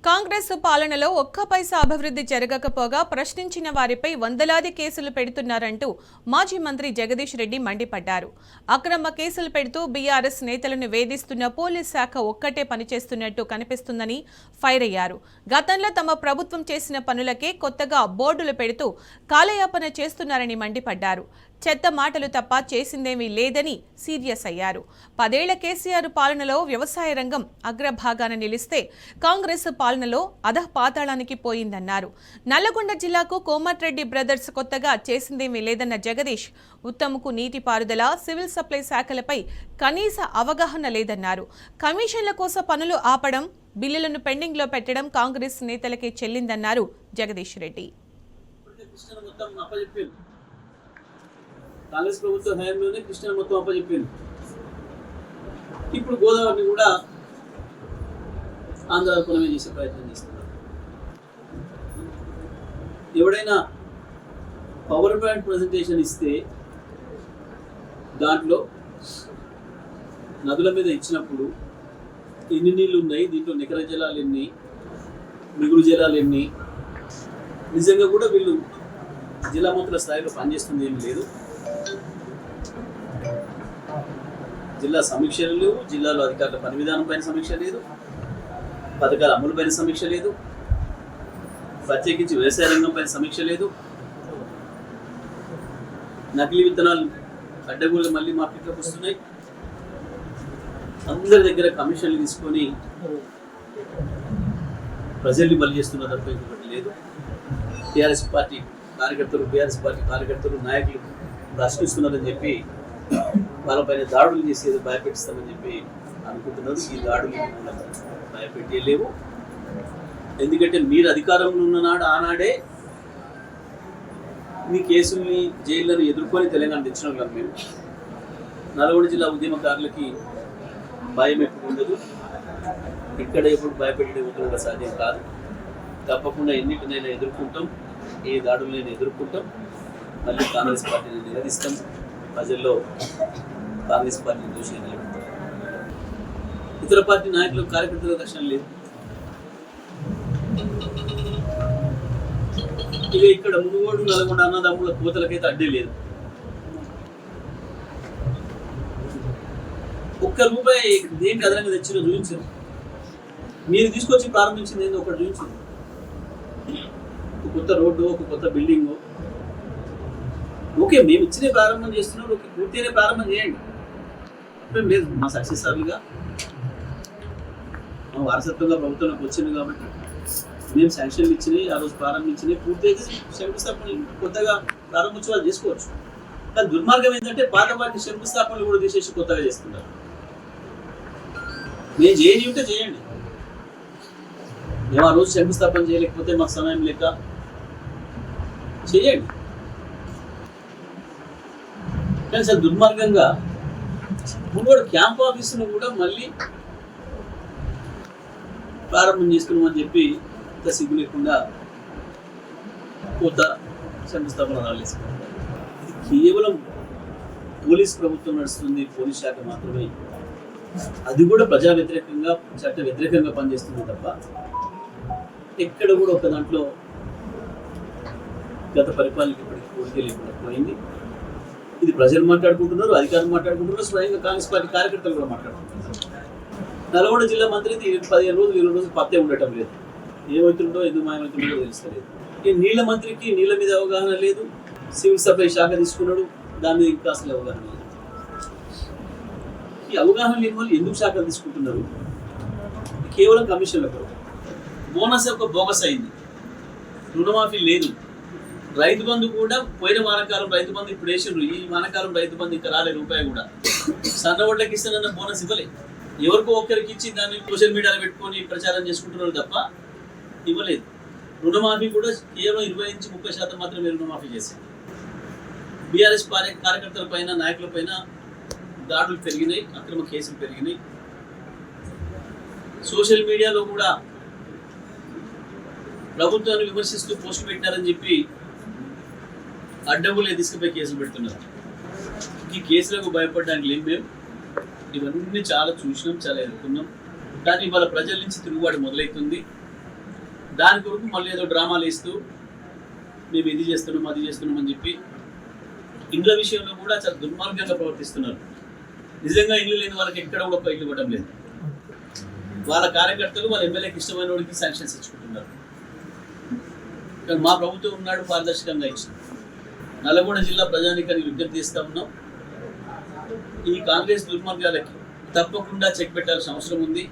కాంగ్రెస్ పాలనలో ఒక్క పైసా అభివృద్ధి జరగకపోగా ప్రశ్నించిన వారిపై వందలాది కేసులు పెడుతున్నారంటూ మాజీ మంత్రి జగదీష్ రెడ్డి మండిపడ్డారు. అక్రమ కేసులు పెడుతూ బీఆర్ఎస్ నేతలను వేధిస్తున్న పోలీస్ శాఖ ఒక్కటే పనిచేస్తున్నట్టు కనిపిస్తుందని ఫైర్ అయ్యారు. గతంలో తమ ప్రభుత్వం చేసిన పనులకే కొత్తగా బోర్డులు పెడుతూ కాలయాపన చేస్తున్నారని మండిపడ్డారు. చెత్త మాటలు తప్ప చేసిందేమీ లేదని సీరియస్ అయ్యారు. 10 ఏళ్ల కేసీఆర్ పాలనలో వ్యవసాయ రంగం అగ్రభాగాన నిలిస్తే కాంగ్రెస్ పాలనలో అధపాతాళానికి పోయిందన్నారు. నల్లగొండ జిల్లాకు కోమటిరెడ్డి బ్రదర్స్ కొత్తగా చేసిందేమీ లేదన్న జగదీష్, ఉత్తమ్కు నీటిపారుదల, సివిల్ సప్లై శాఖలపై కనీస అవగాహన లేదన్నారు. కమిషన్ల కోసం పనులు ఆపడం, బిల్లులను పెండింగ్లో పెట్టడం కాంగ్రెస్ నేతలకే చెల్లిందన్నారు జగదీష్ రెడ్డి. కాంగ్రెస్ ప్రభుత్వ హయాంలోనే కృష్ణ మొత్తం అప్పచెప్పింది. ఇప్పుడు గోదావరిని కూడా ఆంధ్రప్రదేశ్ చేసే ప్రయత్నం చేస్తున్నారు. ఎవడైనా పవర్ పాయింట్ ప్రజెంటేషన్ ఇస్తే దాంట్లో నదుల మీద ఇచ్చినప్పుడు ఎన్ని నీళ్ళు ఉన్నాయి, దీంట్లో నికర జలాలు ఎన్ని, మిగులు జలాలు ఎన్ని, నిజంగా కూడా వీళ్ళు జిల్లా మంత్రుల స్థాయిలో పనిచేస్తుంది ఏమి లేదు. జిల్లా సమీక్షలు లేవు, జిల్లాలో అధికారుల పని విధానం పైన సమీక్ష లేదు, పథకాల అమలు పైన సమీక్ష లేదు, ప్రత్యేకించి వ్యవసాయ రంగం పైన సమీక్ష లేదు. నకిలీ విత్తనాలు అడ్డగోలు మళ్ళీ మార్కెట్లోకి వస్తున్నాయి. అందరి దగ్గర కమిషన్లు తీసుకొని ప్రజల్ని బలి చేస్తున్న తప్ప ఇంకొకటి లేదు. టీఆర్ఎస్ పార్టీ కార్యకర్తలు నాయకులు ప్రశ్నిస్తున్నారని చెప్పి వాళ్ళపైన దాడులు చేసేది భయపెట్టిస్తామని చెప్పి అనుకుంటున్నారు. ఈ దాడులు భయపెట్టేయలేవు. ఎందుకంటే మీరు అధికారంలో ఉన్ననాడు ఆనాడే మీ కేసుల్ని, జైళ్లను ఎదుర్కొని తెలంగాణ తెచ్చినాం కదా మేము. నల్గొండ జిల్లా ఉద్యమకారులకి భయం ఎప్పుడు ఉండదు. ఇక్కడ ఎప్పుడు భయపెట్టే కూడా సాధ్యం కాదు. తప్పకుండా ఎన్నిటినైనా ఎదుర్కొంటాం, ఏ దాడులైనా ఎదుర్కొంటాం. మళ్ళీ కాంగ్రెస్ పార్టీని నిలదీస్తాం. ప్రజల్లో కాంగ్రెస్ పార్టీని దూషణ నిలబెడతాం. ఇతర పార్టీ నాయకులకు, కార్యకర్తల రక్షణ లేదు. ఇక ఇక్కడ మునుగోడు, నల్గొండ అన్నదమ్ముల కోతలకైతే అడ్డే లేదు. ఒక్క రూపాయి దేనికి అదనంగా తెచ్చినా చూపించారు. మీరు తీసుకొచ్చి ప్రారంభించింది ఏందో ఒకటి చూపించారు. ఒక కొత్త రోడ్డు, ఒక కొత్త బిల్డింగు. ఓకే, మేము ఇచ్చినే ప్రారంభం చేస్తున్నాం, ఓకే, పూర్తిగానే ప్రారంభం చేయండి. మేము లేదు, మా సక్సెసర్లుగా మా వారసత్వంగా ప్రభుత్వంలోకి వచ్చింది కాబట్టి మేము శాంక్షన్లు ఇచ్చినాయి, ఆ రోజు ప్రారంభించినాయి, పూర్తిగా శంకుస్థాపన కొత్తగా ప్రారంభోత్సవాలు చేసుకోవచ్చు. కానీ దుర్మార్గం ఏంటంటే పాత వాటి శంకుస్థాపనలు కూడా తీసేసి కొత్తగా చేస్తున్నారు. మేము చేయని ఉంటే చేయండి. మేము ఆ రోజు శంకుస్థాపన చేయలేకపోతే మాకు సమయం లేక చేయండి. కానీ సార్ దుర్మార్గంగా మునుగోడు క్యాంప్ ఆఫీసును కూడా మళ్ళీ ప్రారంభం చేస్తున్నామని చెప్పి ఇంత సిగ్గు లేకుండా కొత్త శంకుస్థాపన రాలేసుకుంటారు. ఇది కేవలం పోలీస్ ప్రభుత్వం నడుస్తుంది, పోలీస్ శాఖ మాత్రమే. అది కూడా ప్రజా వ్యతిరేకంగా, చట్ట వ్యతిరేకంగా పనిచేస్తుంది తప్ప ఎక్కడ కూడా ఒక దాంట్లో గత పరిపాలనకి ఇప్పటికీ కోరిక లేకుండా పోయింది. ఇది ప్రజలు మాట్లాడుకుంటున్నారు, అధికారులు మాట్లాడుకుంటున్నారు, స్వయంగా కాంగ్రెస్ పార్టీ కార్యకర్తలు కూడా మాట్లాడుకుంటున్నారు. నల్గొండ జిల్లా మంత్రికి 15 రోజులు 20 రోజులు పత్తే ఉండటం లేదు. ఏమవుతుందో, ఎందుకు మాయమవుతుందో తెలుస్తలేదు. ఈ నీళ్ళ మంత్రికి నీళ్ళ మీద అవగాహన లేదు. సివిల్ సప్లై శాఖ తీసుకున్నాడు, దాని మీద ఇంకా అసలు అవగాహన లేదు. ఈ అవగాహన లేని వాళ్ళు ఎందుకు శాఖలు తీసుకుంటున్నారు? కేవలం కమిషన్ల కొరకు. బోనస్ ఒక బోగస్ అయింది, రుణమాఫీ లేదు. రైతు బంధు కూడా పోయిన వానకాలం రైతు బంధు ఇప్పుడు వేసిండ్రు, ఈ వానకాలం రైతు బంధు ఇంకా రాలే రూపాయి కూడా. సన్న ఓట్లకి ఇస్తానన్న బోనస్ ఇవ్వలే. ఎవరికో ఒక్కరికి ఇచ్చి దాన్ని సోషల్ మీడియాలో పెట్టుకొని ప్రచారం చేసుకుంటున్నారు తప్ప ఇవ్వలేదు. రుణమాఫీ కూడా కేవలం 20-30% మాత్రమే రుణమాఫీ చేసింది. బీఆర్ఎస్ కార్యకర్తల పైన, నాయకుల పైన దాడులు పెరిగినాయి, అక్రమ కేసులు పెరిగినాయి. సోషల్ మీడియాలో కూడా ప్రభుత్వాన్ని విమర్శిస్తూ పోస్టులు పెట్టినారని చెప్పి అడ్డగులే తీసుకుపోయి కేసులు పెడుతున్నారు. ఈ కేసులకు భయపడడానికి లేదు. మేము ఇవన్నీ చాలా చూసినాం, చాలా ఎదుర్కొన్నాం. కానీ ఇవాళ ప్రజల నుంచి తిరుగుబాటు మొదలవుతుంది. దాని కొరకు మళ్ళీ ఏదో డ్రామాలు వేస్తూ మేము ఇది చేస్తున్నాం అది చేస్తున్నాం అని చెప్పి ఇండ్ల విషయంలో కూడా చాలా దుర్మార్గంగా ప్రవర్తిస్తున్నారు. నిజంగా ఇల్లు లేని వాళ్ళకి ఎక్కడ కూడా ఒక ఇల్లు ఇవ్వడం లేదు. వాళ్ళ కార్యకర్తలు వాళ్ళ ఎమ్మెల్యేకి ఇష్టమైన వాడికి శాంక్షన్స్ ఇచ్చుకుంటున్నారు. కానీ మా ప్రభుత్వం ఉన్నాడు పారదర్శకంగా ఇచ్చింది. నల్గొండ జిల్లా ప్రజానీకానికి విజ్ఞప్తి చేస్తా ఉన్నాం, ఈ కాంగ్రెస్ దుర్మార్గాలకి తప్పకుండా చెక్ పెట్టాల్సిన అవసరం ఉంది.